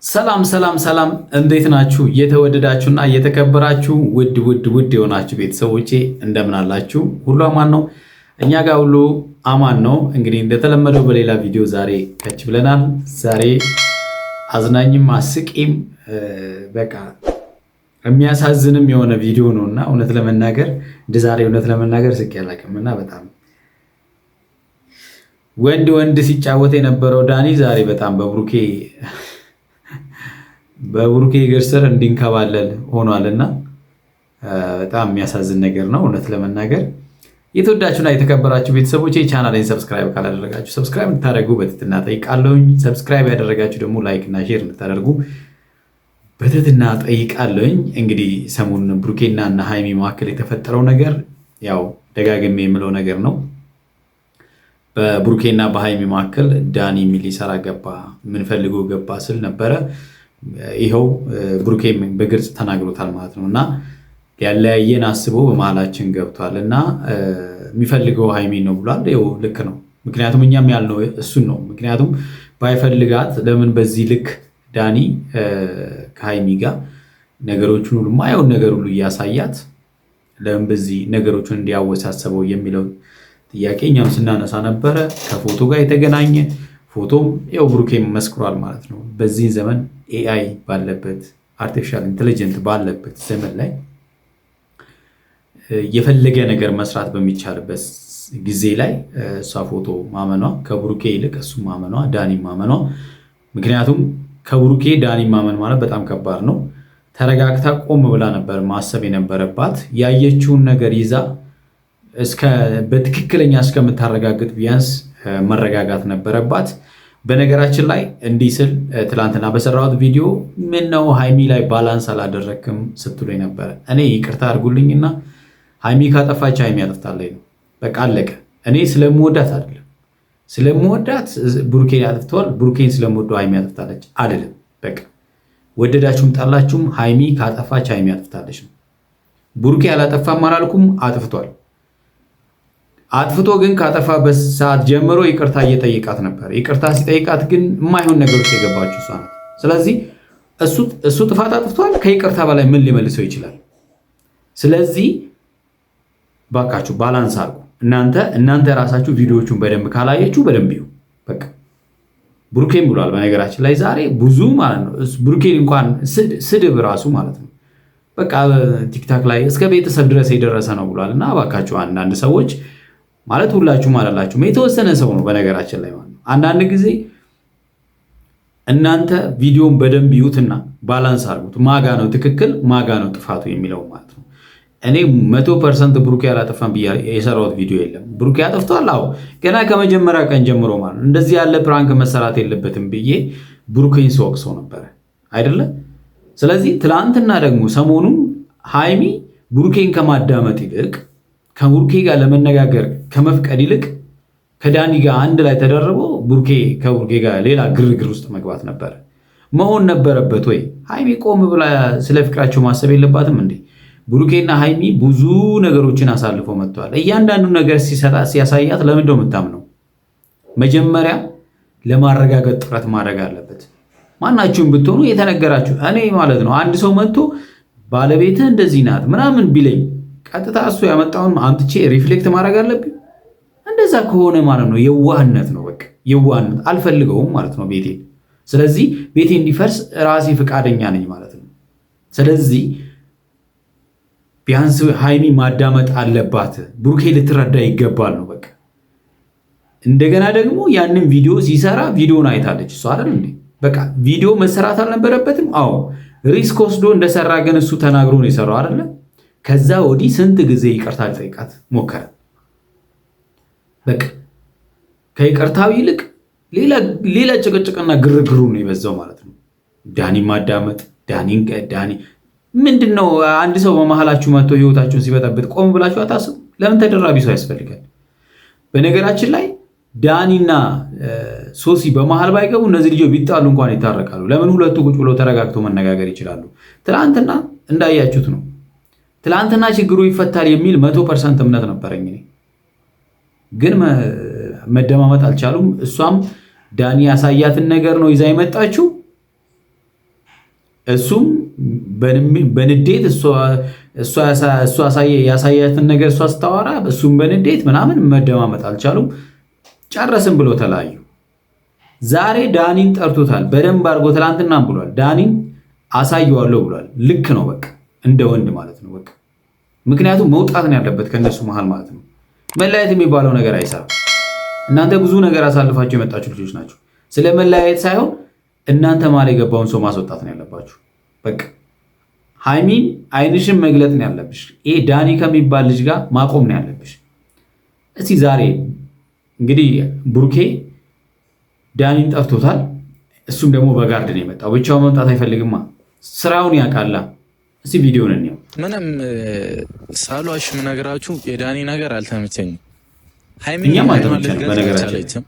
ሰላም ሰላም ሰላም እንዴት ናችሁ? የተወደዳችሁና የተከበራችሁ ውድ የሆናችሁ ቤተሰቦቼ እንደምን አላችሁ? ሁሉ አማን ነው? እኛ ጋር ሁሉ አማን ነው። እንግዲህ እንደተለመደው በሌላ ቪዲዮ ዛሬ ከች ብለናል። ዛሬ አዝናኝም አስቂም በቃ የሚያሳዝንም የሆነ ቪዲዮ ነውና እውነት ለመናገር እንደ ዛሬ እውነት ለመናገር ስቄ አላውቅምና በጣም ወንድ ሲጫወት የነበረው ዳኒ ዛሬ በጣም በብሩኬ እግር ስር እንዲንከባለል ሆኗልና በጣም የሚያሳዝን ነገር ነው። እውነት ለመናገር የተወዳችሁና የተከበራችሁ ቤተሰቦቼ ቻናሌን ሰብስክራይብ ካላደረጋችሁ ሰብስክራይብ እንድታደርጉ በትህትና ጠይቃለሁኝ። ሰብስክራይብ ያደረጋችሁ ደግሞ ላይክ እና ሼር እንድታደርጉ በትህትና ጠይቃለሁኝ። እንግዲህ ሰሞኑን ብሩኬና እና ሃይሚ መካከል የተፈጠረው ነገር ያው ደጋግሜ የምለው ነገር ነው። በብሩኬና በሃይሚ መካከል ዳኒ ሚል ሊሰራ ገባ፣ ምን ፈልጎ ገባ ስል ነበረ። ይኸው ብሩኬም በግልጽ ተናግሮታል ማለት ነው። እና ያለያየን አስቦ በመሀላችን ገብቷል እና የሚፈልገው ሃይሚ ነው ብሏል። ይኸው ልክ ነው። ምክንያቱም እኛም ያልነው እሱን ነው። ምክንያቱም ባይፈልጋት ለምን በዚህ ልክ ዳኒ ከሃይሚ ጋር ነገሮችን ሁሉ ማየውን ነገር ሁሉ እያሳያት ለምን በዚህ ነገሮችን እንዲያወሳሰበው የሚለው ጥያቄ እኛም ስናነሳ ነበረ። ከፎቶ ጋር የተገናኘ ፎቶም ያው ብሩኬም መስክሯል ማለት ነው። በዚህ ዘመን ኤአይ ባለበት አርቲፊሻል ኢንቴሊጀንት ባለበት ዘመን ላይ የፈለገ ነገር መስራት በሚቻልበት ጊዜ ላይ እሷ ፎቶ ማመኗ ከብሩኬ ይልቅ እሱ ማመኗ ዳኒ ማመኗ፣ ምክንያቱም ከብሩኬ ዳኒ ማመን ማለት በጣም ከባድ ነው። ተረጋግታ ቆም ብላ ነበር ማሰብ የነበረባት። ያየችውን ነገር ይዛ በትክክለኛ እስከምታረጋግጥ ቢያንስ መረጋጋት ነበረባት። በነገራችን ላይ እንዲህ ስል ትላንትና በሰራሁት ቪዲዮ ምን ነው ሃይሚ ላይ ባላንስ አላደረክም ስትሉ ነበረ። እኔ ይቅርታ አድርጉልኝና ሃይሚ ካጠፋች ሃይሚ ያጠፍታለች ነው፣ በቃ አለቀ። እኔ ስለምወዳት አይደለም፣ ስለምወዳት ብሩኬን ያጠፍተዋል፣ ብሩኬን ስለምወደው ሃይሚ ያጠፍታለች አይደለም። በቃ ወደዳችሁም ጠላችሁም ሃይሚ ካጠፋች ሃይሚ ያጠፍታለች ነው። ብሩኬ አላጠፋም አላልኩም፣ አጥፍቷል። አጥፍቶ ግን ካጠፋበት ሰዓት ጀምሮ ይቅርታ እየጠየቃት ነበር። ይቅርታ ሲጠይቃት ግን የማይሆን ነገር ውስጥ የገባችው እሷ ናት። ስለዚህ እሱ ጥፋት አጥፍቷል። ከይቅርታ በላይ ምን ሊመልሰው ይችላል? ስለዚህ ባካችሁ ባላንስ አድርጉ። እናንተ ራሳችሁ ቪዲዮዎቹን በደንብ ካላየችሁ በደንብ ይሁ በቃ ብሩኬን ብሏል። በነገራችን ላይ ዛሬ ብዙ ማለት ነው ብሩኬን እንኳን ስድብ ራሱ ማለት ነው በቃ ቲክታክ ላይ እስከ ቤተሰብ ድረስ የደረሰ ነው ብሏል። እና ባካችሁ አንዳንድ ሰዎች ማለት ሁላችሁም አላላችሁም፣ የተወሰነ ሰው ነው በነገራችን ላይ ማለት ነው። አንዳንድ ጊዜ እናንተ ቪዲዮን በደንብ ይዩትና ባላንስ አድርጉት። ማጋ ነው ትክክል ማጋ ነው ጥፋቱ የሚለው ማለት ነው። እኔ 100% ብሩኬ አላጠፋም ብዬ የሰራሁት ቪዲዮ የለም። ብሩኬ አጠፍቷል። አዎ ገና ከመጀመሪያ ቀን ጀምሮ ማለት ነው እንደዚህ ያለ ፕራንክ መሰራት የለበትም ብዬ ብሩኬን ስወቅሰው ነበረ አይደለ? ስለዚህ ትላንትና ደግሞ ሰሞኑን ሃይሚ ብሩኬን ከማዳመጥ ይልቅ ከብሩኬ ጋር ለመነጋገር ከመፍቀድ ይልቅ ከዳኒ ጋር አንድ ላይ ተደርበው ከብሩኬ ጋር ሌላ ግርግር ውስጥ መግባት ነበር መሆን ነበረበት ወይ? ሃይሚ ቆም ብላ ስለ ፍቅራቸው ማሰብ የለባትም እንዴ? ብሩኬና ሃይሚ ብዙ ነገሮችን አሳልፈው መጥተዋል። እያንዳንዱ ነገር ሲያሳያት ለምንድነው የምታምነው? መጀመሪያ ለማረጋገጥ ጥረት ማድረግ አለበት። ማናችሁም ብትሆኑ የተነገራችሁ እኔ ማለት ነው አንድ ሰው መጥቶ ባለቤትህ እንደዚህ ናት ምናምን ቢለኝ ቀጥታ እሱ ያመጣውን አምጥቼ ሪፍሌክት ማድረግ አለብኝ። እንደዛ ከሆነ ማለት ነው የዋህነት ነው። በቃ የዋህነት አልፈልገውም ማለት ነው ቤቴ። ስለዚህ ቤቴ እንዲፈርስ ራሴ ፈቃደኛ ነኝ ማለት ነው። ስለዚህ ቢያንስ ሃይሚ ማዳመጥ አለባት። ብሩኬ ልትረዳ ይገባል ነው በቃ። እንደገና ደግሞ ያንን ቪዲዮ ሲሰራ ቪዲዮን አይታለች እሱ አይደል እንዴ? በቃ ቪዲዮ መሰራት አልነበረበትም። አዎ ሪስክ ወስዶ እንደሰራ ግን እሱ ተናግሮ ነው የሰራው አይደለ? ከዛ ወዲህ ስንት ጊዜ ይቅርታ ሊጠይቃት ሞከረ። በቃ ከይቅርታው ይልቅ ሌላ ጭቅጭቅና ግርግሩ ነው የበዛው ማለት ነው። ዳኒ ማዳመጥ ዳኒ ምንድን ነው? አንድ ሰው በመሀላችሁ መጥቶ ህይወታችሁን ሲበጠብጥ ቆም ብላችሁ አታስቡ? ለምን ተደራቢ ሰው ያስፈልጋል? በነገራችን ላይ ዳኒና ሶሲ በመሃል ባይገቡ እነዚህ ልጆች ቢጣሉ እንኳን ይታረቃሉ። ለምን? ሁለቱ ቁጭ ብለው ተረጋግተው መነጋገር ይችላሉ። ትላንትና እንዳያችሁት ነው። ትላንትና ችግሩ ይፈታል የሚል 100% እምነት ነበረኝ። ግን መደማመጥ አልቻሉም። እሷም ዳኒ ያሳያትን ነገር ነው ይዛ የመጣችው። እሱም በንዴት እሷ ያሳያትን ነገር እሷ ስታወራ እሱም በንዴት ምናምን መደማመጥ አልቻሉም። ጨረስን ብሎ ተለያዩ። ዛሬ ዳኒን ጠርቶታል በደንብ አድርጎ። ትላንትናም ብሏል ዳኒን አሳየዋለሁ ብሏል። ልክ ነው በቃ እንደ ወንድ ማለት ነው በቃ። ምክንያቱም መውጣት ነው ያለበት ከነሱ መሃል ማለት ነው። መለያየት የሚባለው ነገር አይሰራም። እናንተ ብዙ ነገር አሳልፋችሁ የመጣችሁ ልጆች ናቸው። ስለ መለያየት ሳይሆን እናንተ መሃል የገባውን ሰው ማስወጣት ነው ያለባችሁ በቃ። ሃይሚን አይንሽን መግለጥ ነው ያለብሽ። ይሄ ዳኒ ከሚባል ልጅ ጋር ማቆም ነው ያለብሽ። እስቲ ዛሬ እንግዲህ ብሩኬ ዳኒን ጠርቶታል። እሱም ደግሞ በጋርድ ነው የመጣው። ብቻው መምጣት አይፈልግማ፣ ስራውን ያውቃላ። እስቲ ቪዲዮን እንየው። ምንም ሳሏሽ ምነግራችሁ የዳኒ ነገር አልተመቸኝም። እኛም አልተመቸንም በነገራችን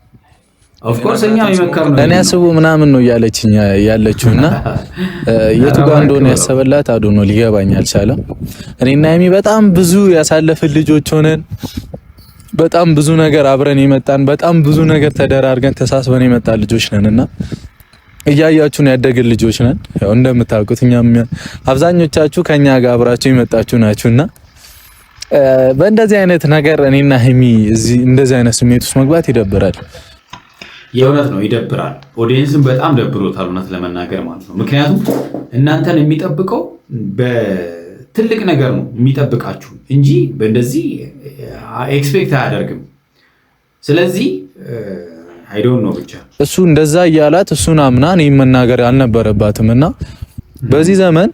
ኦፍኮርስ እኛ የመከርነው እኔ አስቡ ምናምን ነው እያለችኝ ያለችው እና የቱ ጋር እንደሆነ ያሰበላት አዶ ነው ሊገባኝ አልቻለም። እኔና ሃይሚ በጣም ብዙ ያሳለፍን ልጆች ሆነን በጣም ብዙ ነገር አብረን የመጣን በጣም ብዙ ነገር ተደራርገን ተሳስበን የመጣን ልጆች ነንና እያያችሁን ያደግን ልጆች ነን። ያው እንደምታውቁት እኛም አብዛኞቻችሁ ከኛ ጋር አብራችሁ የመጣችሁ ናችሁና በእንደዚህ አይነት ነገር እኔና ሃይሚ እዚህ እንደዚህ አይነት ስሜት ውስጥ መግባት ይደብራል። የእውነት ነው ይደብራል። ኦዲየንስን በጣም ደብሮታል እውነት ለመናገር ማለት ነው። ምክንያቱም እናንተን የሚጠብቀው በትልቅ ነገር ነው የሚጠብቃችሁ እንጂ በእንደዚህ ኤክስፔክት አያደርግም። ስለዚህ አይዶን ነው ብቻ እሱ እንደዛ እያላት እሱን አምና እኔን መናገር አልነበረባትም እና በዚህ ዘመን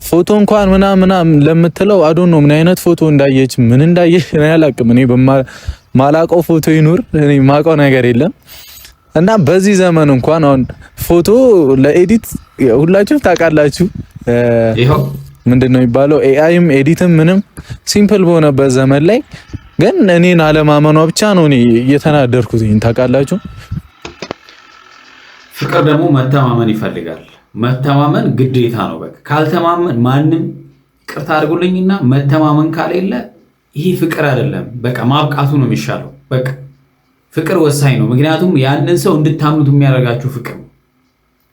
ፎቶ እንኳን ምናምን ለምትለው አዶን ነው ምን አይነት ፎቶ እንዳየች ምን እንዳየች እኔ አላቅም። እኔ በማላቀው ፎቶ ይኑር እኔ ማቀው ነገር የለም እና በዚህ ዘመን እንኳን አሁን ፎቶ ለኤዲት ሁላችሁም ታውቃላችሁ ምንድነው የሚባለው ኤአይም ኤዲትም ምንም ሲምፕል በሆነበት ዘመን ላይ ግን እኔን አለማመኗ ብቻ ነው እኔ እየተናደርኩት ታውቃላችሁ። ፍቅር ደግሞ መተማመን ይፈልጋል። መተማመን ግዴታ ነው። በቃ ካልተማመን ማንም ቅርታ አድርጉልኝና መተማመን ካሌለ ይሄ ፍቅር አይደለም። በቃ ማብቃቱ ነው የሚሻለው። በቃ ፍቅር ወሳኝ ነው። ምክንያቱም ያንን ሰው እንድታምኑት የሚያደርጋችሁ ፍቅር ነው።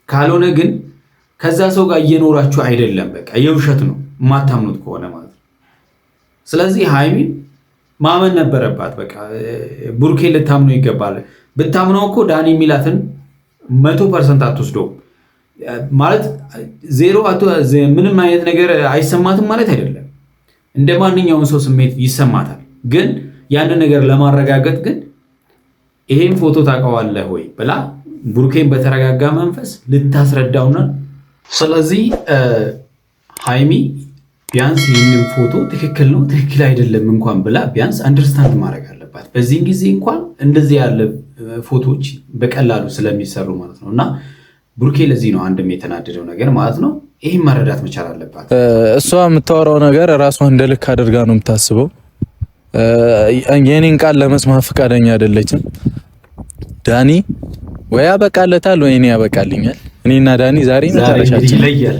ካልሆነ ግን ከዛ ሰው ጋር እየኖራችሁ አይደለም። በቃ የውሸት ነው የማታምኑት ከሆነ ማለት ነው። ስለዚህ ሃይሚን ማመን ነበረባት። በቃ ብሩኬ ልታምነው ይገባል። ብታምነው እኮ ዳኒ የሚላትን 100% አትወስደውም ማለት ዜሮ ምንም አይነት ነገር አይሰማትም ማለት አይደለም። እንደ ማንኛውም ሰው ስሜት ይሰማታል። ግን ያንን ነገር ለማረጋገጥ ግን ይሄን ፎቶ ታውቀዋለህ ወይ ብላ ብሩኬን በተረጋጋ መንፈስ ልታስረዳውና ስለዚህ ሃይሚ ቢያንስ ይህንን ፎቶ ትክክል ነው ትክክል አይደለም እንኳን ብላ ቢያንስ አንደርስታንድ ማድረግ አለባት። በዚህን ጊዜ እንኳን እንደዚህ ያለ ፎቶዎች በቀላሉ ስለሚሰሩ ማለት ነው። እና ብሩኬ ለዚህ ነው አንድም የተናደደው ነገር ማለት ነው። ይህም መረዳት መቻል አለባት። እሷ የምታወራው ነገር ራሷ እንደ ልክ አድርጋ ነው የምታስበው። የኔን ቃል ለመስማት ፈቃደኛ አይደለችም። ዳኒ ወይ ያበቃለታል ወይ እኔ ያበቃልኛል። እኔና ዳኒ ዛሬ መጨረሻችን ይለያል።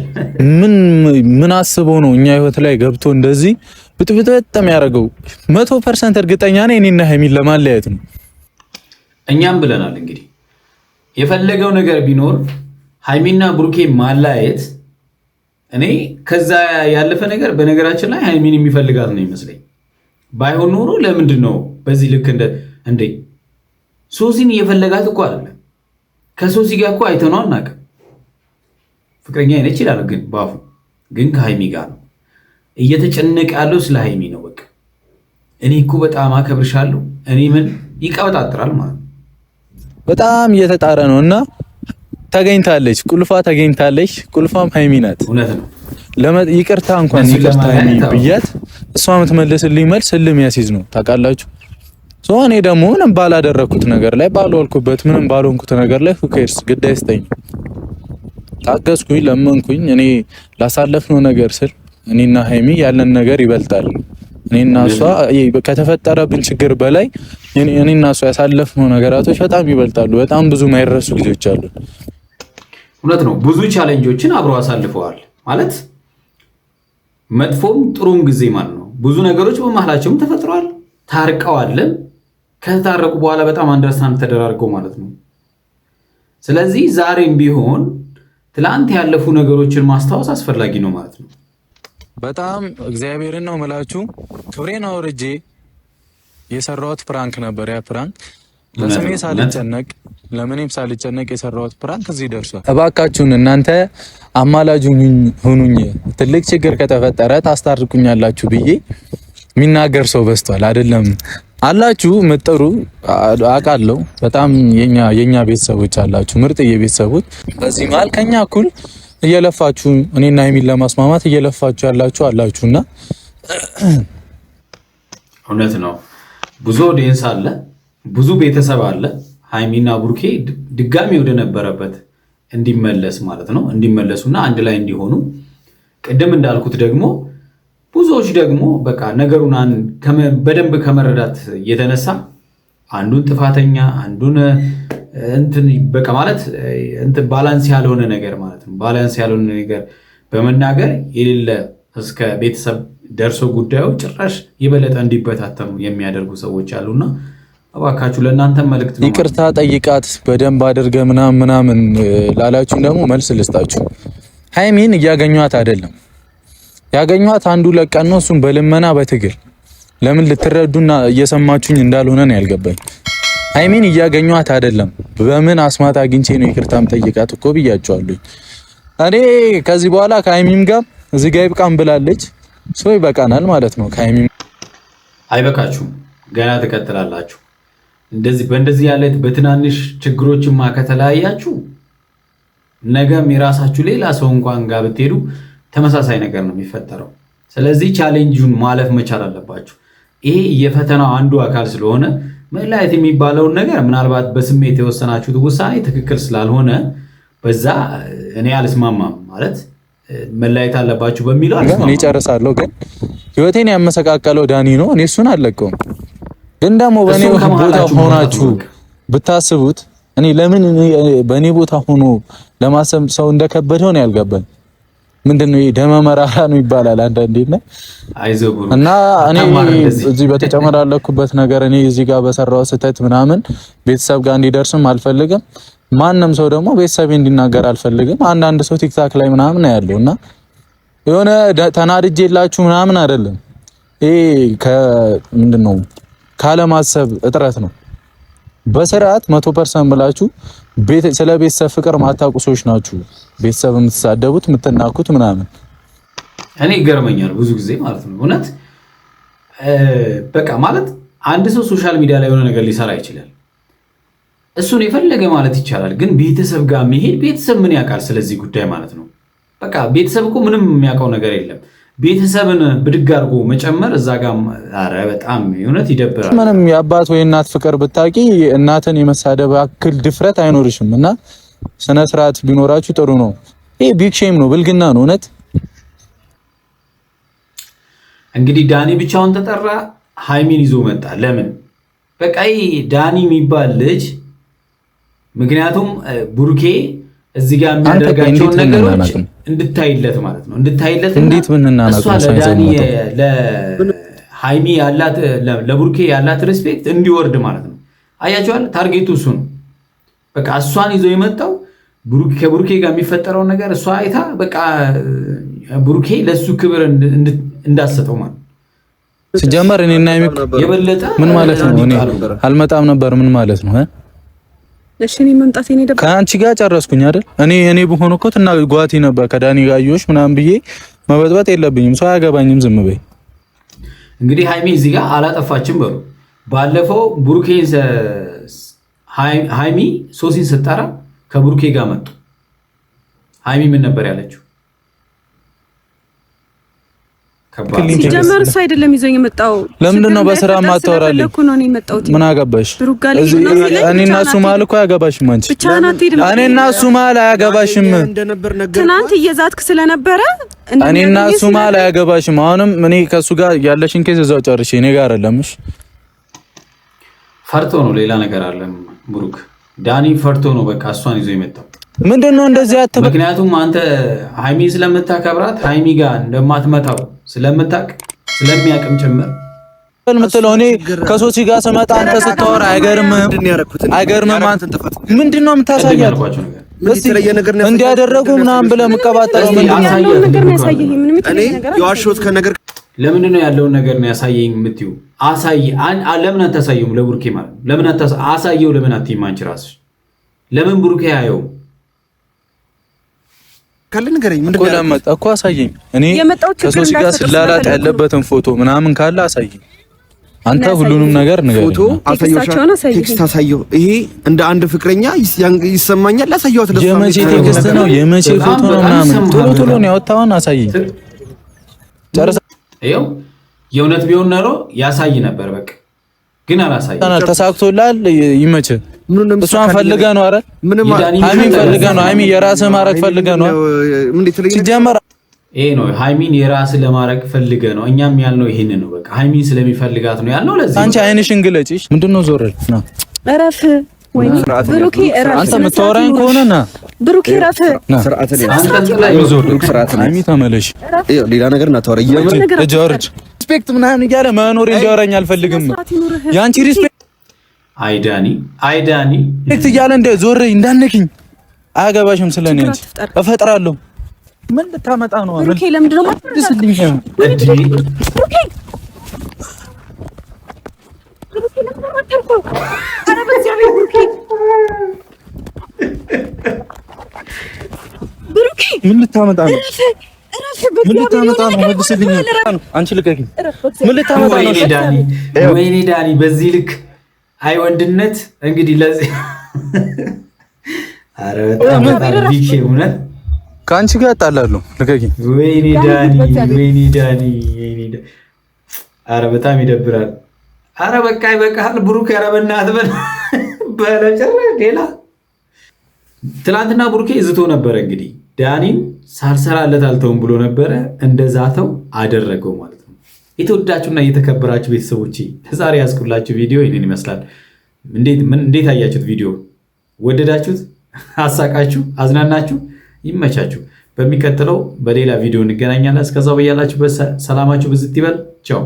ምን አስበው ነው እኛ ህይወት ላይ ገብቶ እንደዚህ ብጥብጥ የሚያደርገው? 100% እርግጠኛ ነኝ እኔና ሃይሚን ለማለያየት ነው። እኛም ብለናል እንግዲህ የፈለገው ነገር ቢኖር ሃይሚና ብሩኬ ማለያየት እኔ ከዛ ያለፈ ነገር በነገራችን ላይ ሃይሚን የሚፈልጋት ነው ይመስለኝ። ባይሆን ኖሮ ለምንድን ነው በዚህ ልክ እንደ ሶሲን እየፈለጋት እኮ አይደለም። ከሶሲ ጋር እኮ አይተነው አናውቅም። ፍቅረኛ አይነች ይችላል ግን ባፉ ግን ከሃይሚ ጋር ነው እየተጨነቀ ያለው። ስለ ሃይሚ ነው በቃ እኔ እኮ በጣም አከብርሻለሁ እኔ ምን ይቀበጣጥራል ማለት ነው። በጣም እየተጣረ ነው እና ተገኝታለች፣ ቁልፏ ተገኝታለች። ቁልፏም ሃይሚ ናት። እውነት ነው። ይቅርታ እንኳን ይቅርታ ሃይሚ ብያት እሷ የምትመልስልኝ መልስ እልም ያሲዝ ነው ታውቃላችሁ። እኔ ደግሞ ምንም ባላደረኩት ነገር ላይ ባልወልኩበት ምንም ባልሆንኩት ነገር ላይ ሁኬርስ ግድ አይስተኝ ታገስኩኝ፣ ለመንኩኝ። እኔ ላሳለፍነው ነገር ስል እኔና ሃይሚ ያለን ነገር ይበልጣል። እኔና እሷ ከተፈጠረብን ችግር በላይ እኔና እሷ ያሳለፍነው ነገራቶች በጣም ይበልጣሉ። በጣም ብዙ ማይረሱ ጊዜዎች አሉ። እውነት ነው። ብዙ ቻሌንጆችን አብረው አሳልፈዋል ማለት መጥፎም ጥሩም ጊዜ ማለት ነው። ብዙ ነገሮች በመሀላቸውም ተፈጥረዋል። ታርቀዋልም። ከታረቁ በኋላ በጣም አንደርስታንድ ተደራርገው ማለት ነው። ስለዚህ ዛሬም ቢሆን ትላንት ያለፉ ነገሮችን ማስታወስ አስፈላጊ ነው ማለት ነው። በጣም እግዚአብሔርን ነው የምላችሁ። ክብሬን አውርጄ የሰራሁት ፕራንክ ነበር። ያ ፕራንክ ለስሜ ሳልጨነቅ ለምንም ሳልጨነቅ የሰራሁት ፕራንክ እዚህ ደርሷል። እባካችሁን እናንተ አማላጅ ሁኑኝ። ትልቅ ችግር ከተፈጠረ ታስታርቁኛላችሁ ብዬ የሚናገር ሰው በዝቷል። አይደለም አላችሁ ምጥሩ አውቃለሁ። በጣም የኛ ቤተሰቦች አላችሁ፣ ምርጥ የቤተሰቦች። በዚህ መሀል ከኛ እኩል እየለፋችሁ እኔና ሀይሚን ለማስማማት እየለፋችሁ ያላችሁ አላችሁና እውነት ነው። ብዙ ኦዲየንስ አለ፣ ብዙ ቤተሰብ አለ። ሀይሚና ቡርኬ ድጋሚ ወደ ነበረበት እንዲመለስ ማለት ነው እንዲመለሱና አንድ ላይ እንዲሆኑ። ቅድም እንዳልኩት ደግሞ ብዙዎች ደግሞ በቃ ነገሩን በደንብ ከመረዳት የተነሳ አንዱን ጥፋተኛ አንዱን እንትን በቃ ማለት እንትን ባላንስ ያልሆነ ነገር ማለት ነው ባላንስ ያልሆነ ነገር በመናገር የሌለ እስከ ቤተሰብ ደርሶ ጉዳዩ ጭራሽ የበለጠ እንዲበታተኑ የሚያደርጉ ሰዎች አሉና እባካችሁ ለእናንተ መልእክት ነው። ይቅርታ ጠይቃት በደንብ አድርገ ምናምን ላላችሁ ደግሞ መልስ ልስጣችሁ። ሀይሚን እያገኟት አይደለም ያገኟት አንዱ ለቀን ነው፣ እሱም በልመና በትግል ለምን ልትረዱና እየሰማችሁኝ እንዳልሆነ ነው ያልገባኝ። ሀይሚን እያገኟት አይደለም። በምን አስማት አግኝቼ ነው ይቅርታም ጠይቃት እኮ ብያቸዋለሁ። እኔ ከዚህ በኋላ ከሀይሚም ጋር እዚህ ጋር ይብቃም ብላለች። ሰው ይበቃናል ማለት ነው። ከሀይሚም አይበቃችሁም፣ ገና ትቀጥላላችሁ። በእንደዚህ ያለ በትናንሽ ችግሮችማ ከተለያያችሁ ነገም የራሳችሁ ሌላ ሰው እንኳን ጋር ብትሄዱ ተመሳሳይ ነገር ነው የሚፈጠረው። ስለዚህ ቻሌንጁን ማለፍ መቻል አለባችሁ። ይሄ የፈተናው አንዱ አካል ስለሆነ መለያየት የሚባለውን ነገር ምናልባት በስሜት የወሰናችሁት ውሳኔ ትክክል ስላልሆነ በዛ እኔ አልስማማም ማለት መለያየት አለባችሁ በሚለው እኔ ጨርሳለሁ። ግን ህይወቴን ያመሰቃቀለው ዳኒ ነው። እኔ እሱን አልለቀውም። ግን ደግሞ በእኔ ቦታ ሆናችሁ ብታስቡት እኔ ለምን በእኔ ቦታ ሆኖ ለማሰብ ሰው እንደከበደው ነው ያልገባኝ። ምንድነው ደመ መራራ ነው ይባላል አንዳንዴና እና እኔ እዚህ በተጨመራለኩበት ነገር እኔ እዚህ ጋር በሰራው ስህተት ምናምን ቤተሰብ ጋር እንዲደርስም አልፈልግም። ማንም ሰው ደግሞ ቤተሰብ እንዲናገር አልፈልግም። አንዳንድ ሰው ቲክታክ ላይ ምናምን ያለውና የሆነ ተናድጄላችሁ ምናምን አይደለም። ይሄ ምንድነው ካለማሰብ እጥረት ነው። በስርዓት 100% ብላችሁ ስለ ቤተሰብ ፍቅር ማታውቁ ሰዎች ናችሁ። ቤተሰብ የምትሳደቡት የምትናኩት ምናምን እኔ ይገርመኛል ብዙ ጊዜ ማለት ነው። እውነት በቃ ማለት አንድ ሰው ሶሻል ሚዲያ ላይ የሆነ ነገር ሊሰራ ይችላል፣ እሱን የፈለገ ማለት ይቻላል። ግን ቤተሰብ ጋር መሄድ ቤተሰብ ምን ያውቃል ስለዚህ ጉዳይ ማለት ነው። በቃ ቤተሰብ እኮ ምንም የሚያውቀው ነገር የለም። ቤተሰብን ብድግ አድርጎ መጨመር እዛ ጋር ኧረ በጣም እውነት ይደብራል። ምንም የአባት ወይ እናት ፍቅር ብታቂ እናትን የመሳደብ አክል ድፍረት አይኖርሽም። እና ስነ ስርዓት ቢኖራችሁ ጥሩ ነው። ይሄ ቢግ ሼም ነው፣ ብልግና ነው እውነት። እንግዲህ ዳኒ ብቻውን ተጠራ፣ ሃይሚን ይዞ መጣ። ለምን በቃ ዳኒ የሚባል ልጅ ምክንያቱም ቡርኬ እዚህ ጋር የሚያደርጋቸውን ነገሮች እንድታይለት ማለት ነው። እንድታይለት እንዴት ምንናናቁ ለዳኒ ለሃይሚ ያላት ለቡርኬ ያላት ሪስፔክት እንዲወርድ ማለት ነው። አያቸዋል። ታርጌቱ እሱ ነው። በቃ እሷን ይዞ የመጣው ከቡርኬ ጋር የሚፈጠረው ነገር እሷ አይታ በቃ ቡርኬ ለሱ ክብር እንዳሰጠው ማለት ሲጀመር እኔና የበለጠ ምን ማለት ነው? እኔ አልመጣም ነበር ምን ማለት ነው? እሺ እኔ መምጣቴ ነው ደብ ከአንቺ ጋር ጨረስኩኝ አይደል? እኔ በሆነ እኮ ጓቲ ነበር ከዳኒ ጋር አየሁሽ ምናምን ብዬ መበጥበጥ የለብኝም። ሰው አያገባኝም። ዝም በይ። እንግዲህ ሃይሚ እዚህ ጋር አላጠፋችም በሉ። ባለፈው ቡርኬ ሃይሚ ሶሲን ስጠራ ከቡርኬ ጋር መጡ። ሃይሚ ምን ነበር ያለችው? ሲጀመር እሱ አይደለም ይዞኝ የመጣው። ለምንድን ነው በስራ ማታወራልኝ? ምን አገባሽ? እኔና እሱ መሀል እኮ አያገባሽም። አንቺ እኔና እሱ መሀል አያገባሽም። ትናንት እየዛትክ ስለነበረ እኔና እሱ መሀል አያገባሽም። አሁንም እኔ ከሱ ጋር ያለሽን ኬዝ እዛው ጨርሼ እኔ ጋር አይደለምሽ። ፈርቶ ነው፣ ሌላ ነገር አለም። ብሩክ ዳኒ ፈርቶ ነው በቃ እሷን ይዞ የመጣው። ምንድነው እንደዚህ አትበል። ምክንያቱም አንተ ሃይሚ ስለምታከብራት ሃይሚ ጋር እንደማትመታው ስለምታቅ ስለሚያቅም ጭምር የምትለው እኔ ከሶሲ ጋር ስመጣ አንተ ስታወራ አይገርምህም? አይገርምህም? አንተ ምንድነው የምታሳያት? እንዲያደረጉ ምናምን ብለህ መቀባጠረው ያለውን ነገር ነው ያሳየኝ። ምንም እኔ የዋሾት ከነገር ለምንድን ነው ያለውን ነገር ነው ያሳየኝ የምትይው? ለምን አታሳየውም? ለቡርኬ ማለት ለምን አሳየው? ለምን አትይም? አንቺ ራስሽ ለምን ቡርኬ ያየው ካለ ንገረኝ። ምንድን ነው ለምን እኮ አሳየኝ። እኔ ከሶሲ ጋር ስላላጥ ያለበትን ፎቶ ምናምን ካለ አሳየኝ። አንተ ሁሉንም ነገር ንገረኝ። ፎቶ ቴክስት አሳየው። ይሄ እንደ አንድ ፍቅረኛ ይሰማኛል። አሳየዋት። የመቼ ቴክስት ነው? የመቼ ፎቶ ነው? ምናምን ቶሎ ነው ያወጣውን አሳየኝ። ጨርሰህ ይኸው የእውነት ቢሆን ኖሮ ያሳይ ነበር። በቃ ግን አላሳየም። ተሳክቶላል። ይመችህ። እሷን ፈልገህ ነው? ኧረ ሃይሚን ፈልገህ ነው? ሃይሚ የራስህ ማድረግ ፈልገህ ነው? ሲጀመር ይሄ ነው ሃይሚን የራስህ ለማድረግ ፈልገህ ነው። እኛም ያልነው ይሄን ነው። በቃ ሃይሚን ስለሚፈልጋት ነው ያልነው። ለዚህ አንቺ አይንሽን ግለጪ። ምንድነው ዞረል ነው? እረፍ ወይ ብሩኬ፣ እረፍ። አንተ የምታወራኝ ከሆነ ና ብሩኬ፣ እረፍ። አንተ ላይ ሃይሚ ተመለሽ። ሌላ ነገር እናታወራ ጆርጅ ሪስፔክት ምናምን እያለ መኖር እንዲያወራኝ አልፈልግም። ያንቺ ሪስፔክት አይዳኒ ሪስፔክት እያለ እንደ ዞር እንዳነኪኝ አያገባሽም። ስለኔ አንቺ እፈጥራለሁ። ምን ልታመጣ ነው? ብሩኬ ለምንድን ነው ማትደስልኝ? ብሩኬ ምን ልታመጣ ነው? ምን ልታመጣ ነው? መልስልኝ። አንቺ ልቀቂ። ምን ልታመጣ ነው? ወይኔ ዳኒ በዚህ ልክ አይ ወንድነት እንግዲህ ለዚህ አረ በጣም ቢኬ እውነት ከአንቺ ጋር እጣላለሁ። ልቀቂ። ወይኔ ዳኒ አረ በጣም ይደብራል። አረ በቃ ይበቃል። ብሩክ ኧረ በእናትህ በለጨረሽ ሌላ ትናንትና ብሩኬ ዝቶ ነበረ። እንግዲህ ዳኒን ሳልሰራለት አልተውም ብሎ ነበረ። እንደዛተው አደረገው ማለት ነው። የተወዳችሁና የተከበራችሁ ቤተሰቦች ዛሬ ያስኩላችሁ ቪዲዮ ይህንን ይመስላል። እንዴት አያችሁት? ቪዲዮ ወደዳችሁት? አሳቃችሁ? አዝናናችሁ? ይመቻችሁ። በሚቀጥለው በሌላ ቪዲዮ እንገናኛለን። እስከዛው በያላችሁበት ሰላማችሁ ብዝት ይበል። ቻው